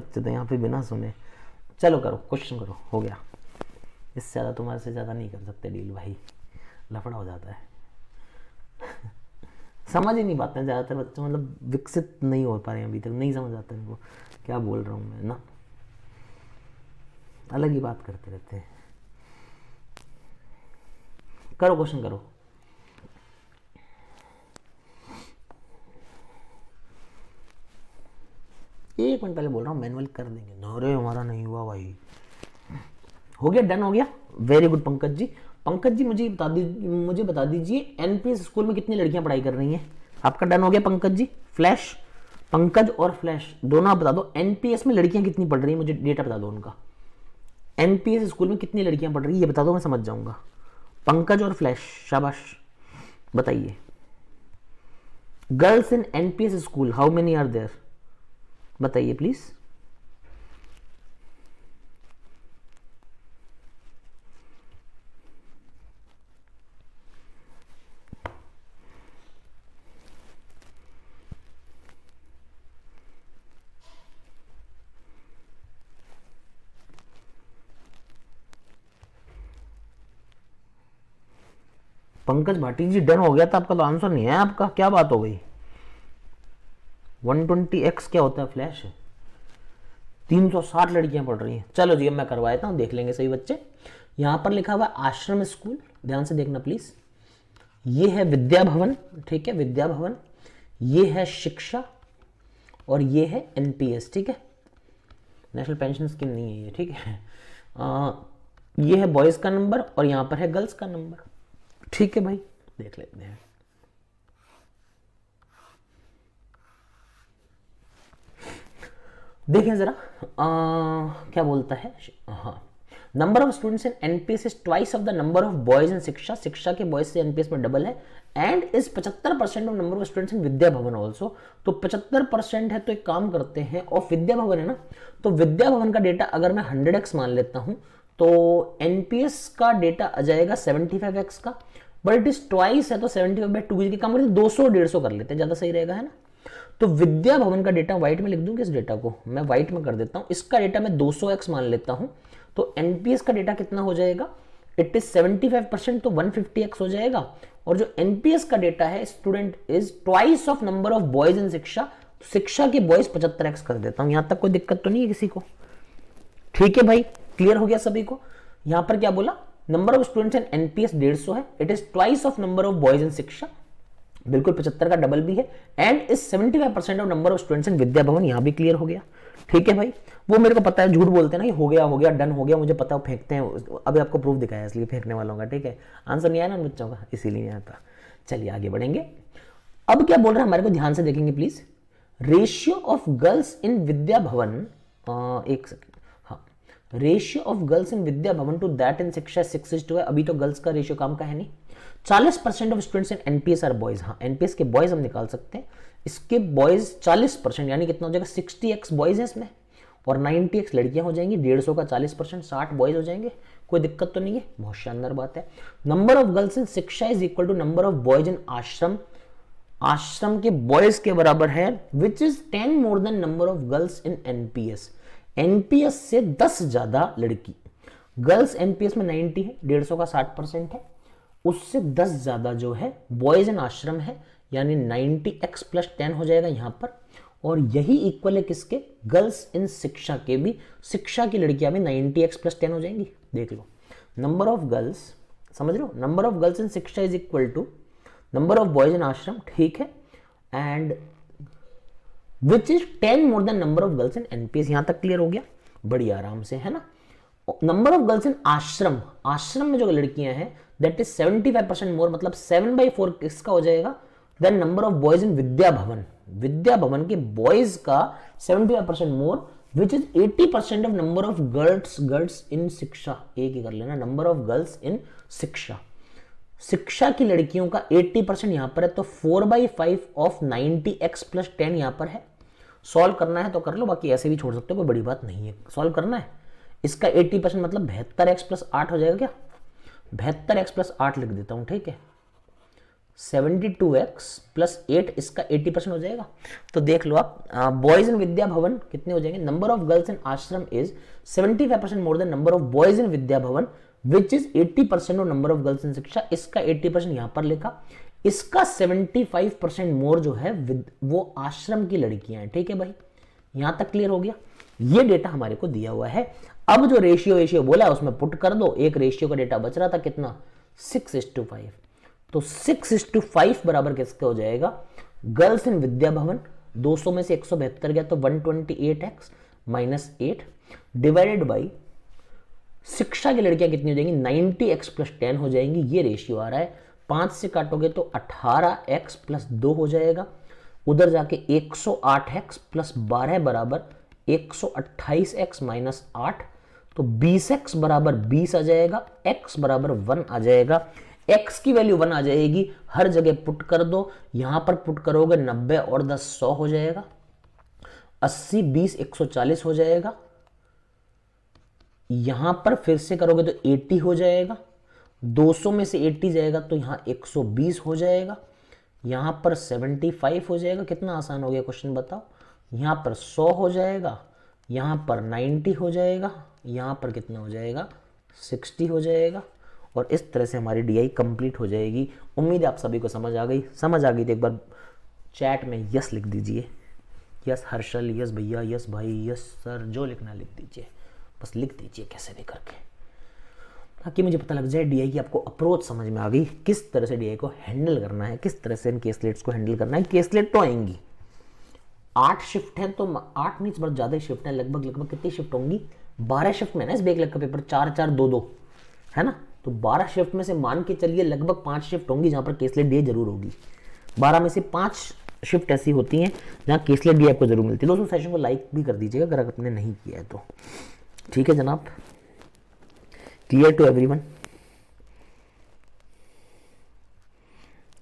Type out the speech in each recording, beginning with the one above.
बच्चे तो यहाँ पे बिना सुने। चलो करो, क्वेश्चन करो, हो गया। इससे ज़्यादा तुम्हारे से ज़्यादा नहीं कर सकते डील भाई, लफड़ा हो जाता है। समझ ही नहीं पाते हैं ज़्यादातर बच्चे, मतलब विकसित नहीं हो पा रहे हैं अभी तक, नहीं समझ आता इनको क्या बोल रहा हूँ मैं ना, अलग ही बात करते रहते हैं। करो क्वेश्चन करो। एक मिनट पहले बोल रहा हूँ मैनुअल कर देंगे। अरे हमारा नहीं हुआ भाई। हो गया, डन हो गया, वेरी गुड पंकज जी। पंकज जी मुझे बता दीजिए एनपीएस स्कूल में कितनी लड़कियां पढ़ाई कर रही हैं। आपका डन हो गया पंकज जी। फ्लैश, पंकज और फ्लैश दोनों आप बता दो, एनपीएस में लड़कियां कितनी पढ़ रही हैं, मुझे डेटा बता दो उनका। एनपीएस स्कूल में कितनी लड़कियां पढ़ रही है ये बता दो, मैं समझ जाऊंगा। पंकज और फ्लैश, शाबाश, बताइए। Girls in NPS school how many are there, बताइए प्लीज। पंकज भाटी जी डन हो गया था आपका, तो आंसर नहीं है आपका, क्या बात हो गई। 120x क्या होता है फ्लैश, 360 लड़कियां पढ़ रही हैं। चलो जी अब मैं करवा देता हूं, देख लेंगे सही बच्चे। यहां पर लिखा हुआ आश्रम स्कूल, ध्यान से देखना प्लीज। ये है विद्या भवन, ठीक है, विद्या भवन। ये है शिक्षा और ये है एनपीएस, ठीक है, नेशनल पेंशन स्कीम नहीं है ये, ठीक है। ये है बॉयज का नंबर और यहां पर है गर्ल्स का नंबर, ठीक है भाई, देख लेते हैं। देखें जरा क्या बोलता है। हाँ, number of students in NPS is twice of the number of boys in Shiksha, Shiksha के बॉयज से एनपीएस में डबल है। And is 75% of number of students in Vidya Bhavan also, तो 75% है। तो एक काम करते हैं, और विद्या भवन है ना, तो विद्या भवन का डेटा अगर मैं 100x मान लेता हूं तो एनपीएस का डेटा आ जाएगा 75x का, बट इट इज ट्वाइस है तो 75/2 की काम करते 200 150 कर लेते हैं, ज्यादा सही रहेगा, है ना। तो विद्या भवन का डेटा व्हाइट में लिख दूं, किस डेटा को मैं व्हाइट में कर देता हूं, इसका डेटा मैं 200x मान लेता हूं, तो एनपीएस का डेटा कितना हो जाएगा, इट इज 75% तो 150x हो जाएगा। और जो एनपीएस का डेटा है student is twice of number of boys in शिक्षा, तो शिक्षा के बॉयज 75x कर देता हूं। यहां तक कोई दिक्कत तो नहीं है किसी को, ठीक है भाई, क्लियर हो गया सभी को। यहां पर क्या बोला, number of students in NPS 150 है, it is twice of number of boys in Shiksha, बिल्कुल 75 का डबल भी है, and is 75% of number of students in Vidya Bhavan, यहां भी क्लियर हो गया, ठीक है भाई। वो मेरे को पता है झूठ बोलते हैं ना, ये हो गया डन हो गया, मुझे पता है वो फेंकते हैं, अभी आपको प्रूफ दिखाया इसलिए फेंकने वालों का, ठीक है। आंसर नहीं आया ना बच्चों का, इसीलिए नहीं आता। चलिए आगे बढ़ेंगे। अब क्या बोल रहे हैं हमारे को, ध्यान से देखेंगे please. Ratio of girls in Vidya Bhavan, एक सेकेंड, हाँ, ratio of girls in Vidya Bhavan to that in शिक्षा 6:2 है। अभी तो गर्ल्स का रेशियो काम का है नहीं। 40% of students in NPS are boys, हाँ एनपीएस के बॉयज हम निकाल सकते हैं, इसके बॉयज 40%, यानी कितना हो जाएगा 60x बॉयज है इसमें और 90x लड़कियां हो जाएंगी। 150 का 40% 60 बॉयज हो जाएंगे, कोई दिक्कत तो नहीं है, बहुत शानदार बात है। Number of girls in Shiksha is equal to number of boys in Ashram, Ashram के बॉयज के बराबर है, which is 10 more than number of girls in NPS, NPS से 10 ज्यादा लड़की। गर्ल्स एनपीएस में 90 है, 150 का 60% है, उससे 10 ज्यादा जो है बॉयज इन आश्रम है, यानी 90x + 10 हो जाएगा यहां पर। और यही इक्वल है किसके, गर्ल्स इन शिक्षा के भी, शिक्षा की लड़कियां भी 90x + 10 हो जाएंगी। देख लो, नंबर ऑफ गर्ल्स, समझ लो, number of girls in Shiksha is equal to number of boys in Ashram, ठीक है, and which is 10 more than number of girls in NPS. यहां तक क्लियर हो गया, बड़ी आराम से, है ना। Number of girls in Ashram, आश्रम में जो लड़कियां हैं दैट इज 75% मोर, मतलब 7/4 किसका हो जाएगा, then number of boys in Vidya Bhavan, Vidya Bhavan के बॉयज का 75% more, which is 80% of number of girls in Shiksha. एक ही कर लेना, number of girls in Shiksha, शिक्षा की लड़कियों का 80% यहां पर है, तो 4/5 ऑफ 90x + 10 यहां पर है। सॉल्व करना है तो कर लो, बाकी ऐसे भी छोड़ सकते हो, कोई बड़ी बात नहीं है। सॉल्व करना है, इसका 80% मतलब 72x + 8 हो जाएगा क्या, 72x + 8 लिख देता हूं, ठीक है। 72x प्लस 8 इसका 80% हो जाएगा। तो देख लो आप, बॉयज इन विद्या भवन कितने हो जाएंगे, number of girls in Ashram is 75% more than number of boys in Vidya Bhavan which is 80% of number of girls in Shiksha. इसका 80% यहां पर लिखा, इसका 75% मोर जो है वो आश्रम की लड़कियां हैं। ठीक है भाई, यहां तक क्लियर हो गया। ये डेटा हमारे को दिया हुआ है। अब जो रेशियो बोला है उसमें पुट कर दो। एक रेशियो का डेटा बच रहा था कितना, 6:5। तो 6:5 बराबर किसका हो जाएगा, गर्ल्स इन विद्या भवन 200 में से 172 गया तो 128x माइनस 8 डिवाइडेड बाई शिक्षा की लड़कियां कितनी हो जाएंगी, 90x प्लस 10 हो जाएंगी। ये रेशियो आ रहा है, 5 से काटोगे तो 18x प्लस 2 हो जाएगा। उधर जाके 108x प्लस 12 बराबर 128x माइनस 8, तो 20x बराबर 20 आ जाएगा, x बराबर 1 आ जाएगा। x की वैल्यू 1 आ जाएगी, हर जगह पुट कर दो। यहां पर पुट करोगे 90 और 10 100 हो जाएगा, 80 20 140 हो जाएगा। यहां पर फिर से करोगे तो 80 हो जाएगा, 200 में से 80 जाएगा तो यहां 120 हो जाएगा। यहां पर 75 हो जाएगा। कितना आसान हो गया क्वेश्चन बताओ। यहां पर 100 हो जाएगा, यहां पर 90 हो जाएगा, यहां पर कितना हो जाएगा, 60 हो जाएगा। और इस तरह से हमारी डीआई कंप्लीट हो जाएगी। उम्मीद है आप सभी को समझ आ गई। समझ आ गई तो एक बार चैट में यस लिख दीजिए, यस हर्षल, यस भैया, यस भाई, यस सर, जो लिखना लिख दीजिए, बस लिख दीजिए कैसे भी करके, ताकि मुझे पता लग जाए डीआई की आपको अप्रोच समझ में आ गई, किस तरह से डीआई को हैंडल करना है, किस तरह से इन केसलेट्स को हैंडल करना है। केसलेट तो आएंगी 8 शिफ्ट है, तो 8 नहीं बहुत ज़्यादा शिफ्ट है, लगभग कितनी शिफ्ट होंगी, 12 शिफ्ट में ना इस बेग का पेपर, 4-4-2-2 है ना। तो 12 शिफ्ट में से मान के चलिए लगभग 5 शिफ्ट होंगी जहां पर केसलेट डीआई जरूर होगी। 12 में से 5 शिफ्ट ऐसी होती हैं जहां केसलेट डीआई आपको जरूर मिलती है। दोस्तों सेशन को लाइक भी कर दीजिएगा अगर आपने नहीं किया है तो। ठीक है जनाब, क्लियर टू एवरीवन।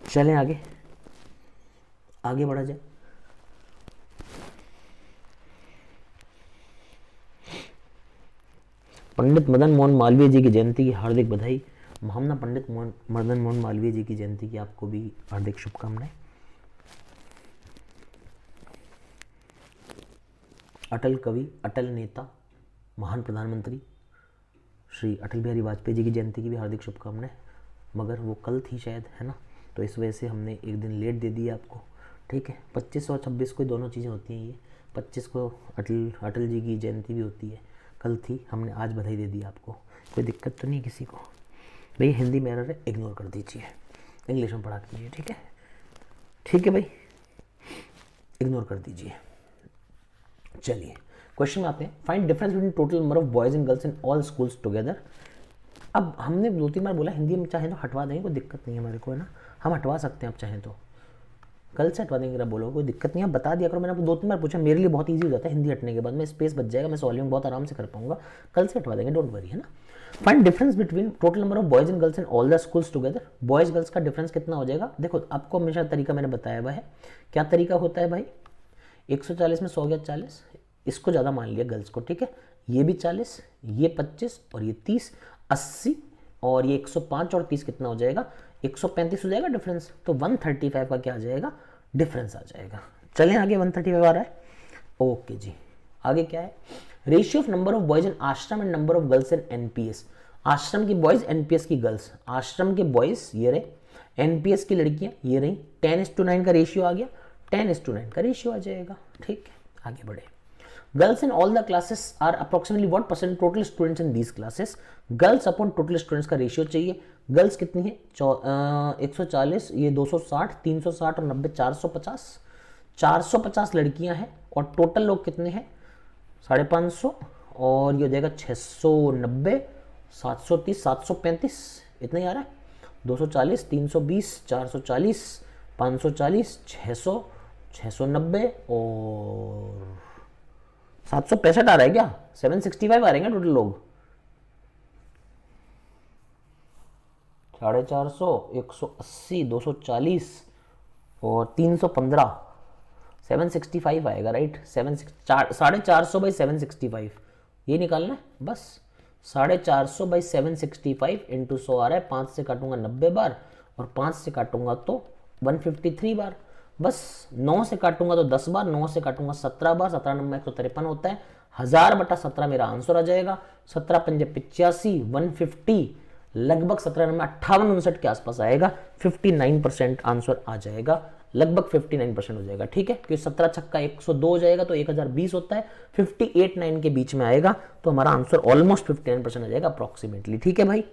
चलें आगे बढ़ा जाए। पंडित मदन मोहन मालवीय जी की जयंती की हार्दिक बधाई। महामना पंडित मदन मोहन मालवीय जी की जयंती की आपको भी हार्दिक शुभकामनाएं। अटल कवि, अटल नेता, महान प्रधानमंत्री श्री अटल बिहारी वाजपेयी जी की जयंती की भी हार्दिक शुभकामनाएं। मगर वो कल थी शायद, है ना, तो इस वजह से हमने एक दिन लेट दे दिया आपको। ठीक है, 25 और 26 को दोनों चीज़ें होती हैं। ये 25 को अटल जी की जयंती भी होती है, कल थी, हमने आज बधाई दे दी आपको। कोई दिक्कत तो नहीं किसी को। भाई हिंदी में एरर है, इग्नोर कर दीजिए, इंग्लिश में पढ़ा कीजिए। ठीक है, ठीक है भाई, इग्नोर कर दीजिए। चलिए क्वेश्चन में आते हैं। Find difference between total number of boys and girls in all schools together. अब हमने 2-3 बार बोला हिंदी में चाहे तो हटवा देंगे, कोई दिक्कत नहीं है हमारे को, है ना, हम हटवा सकते हैं आप चाहें तो, कल से हटवा देंगे अगर बोलो, कोई दिक्कत नहीं है। बता दिया करो, मैंने आपको 2-3 बार पूछा, मेरे लिए बहुत ईजी हो जाता है हिंदी हटने के बाद, में स्पेस बच जाएगा, मैं सॉल्विंग बहुत आराम से कर पाऊंगा। कल से हटवा देंगे, डोंट वरी, है ना। Find difference between total number of boys and girls in all the schools together. Boys girls का डिफरेंस कितना हो जाएगा। देखो आपको हमेशा तरीका मैंने बताया हुआ है। क्या तरीका होता है भाई, 140 में 100 गया 40, इसको ज़्यादा मान लिया गर्ल्स को। ठीक है, ये भी 40, ये 25 और ये 30, 80 और ये 105 और 30 कितना हो जाएगा, 135 हो जाएगा डिफरेंस। तो 135 का क्या आ जाएगा, डिफरेंस आ जाएगा। चलें आगे, 135 आ रहा है। ओके जी, आगे क्या है, ratio of number of boys in Ashram and number of girls in NPS. Ashram की बॉयज, एनपीएस की गर्ल्स। आश्रम के बॉयज ये रहे, एनपीएस की लड़कियां ये रही। 10:9 का रेशियो आ गया, 10:9 का रेशियो आ जाएगा। ठीक है, आगे बढ़े। Girls in all the classes are approximately what percent total students in these classes. Girls upon total students का रेशियो चाहिए। गर्ल्स कितनी है, 140, ये 260, 360 और 90, 450। 450 लड़कियां हैं और टोटल लोग कितने हैं, 550, और ये हो जाएगा 690, 730, 735, इतना ही आ रहा है। 240, 320, 440, 540, 600, 690 और 765 आ रहा है क्या, 765 आ रहे हैं टोटल लोग। 450, 180, 240 और 315, 765 आएगा राइट। 450 बाई 765 ये निकालना है बस। 450 बाई 765 इंटू 100 आ रहा है, 5 से काटूंगा 90 बार और 5 से काटूंगा तो 153 बार। बस 9 से काटूंगा तो 10 बार, 9 से काटूंगा 17 बार, 17 नंबर 153 होता है। 1000/17 मेरा आंसर आ जाएगा। 17 पंजे 85, 150, लगभग 17 नंबर 58-59 के आसपास आएगा। 59% आंसर आ जाएगा, लगभग 59% हो जाएगा। ठीक है, क्योंकि 17 छक्का 102 हो जाएगा तो 1020 होता है, 58-9 के बीच में आएगा तो हमारा आंसर ऑलमोस्ट 59% आ जाएगा अप्रोक्सीमेटली। ठीक है भाई।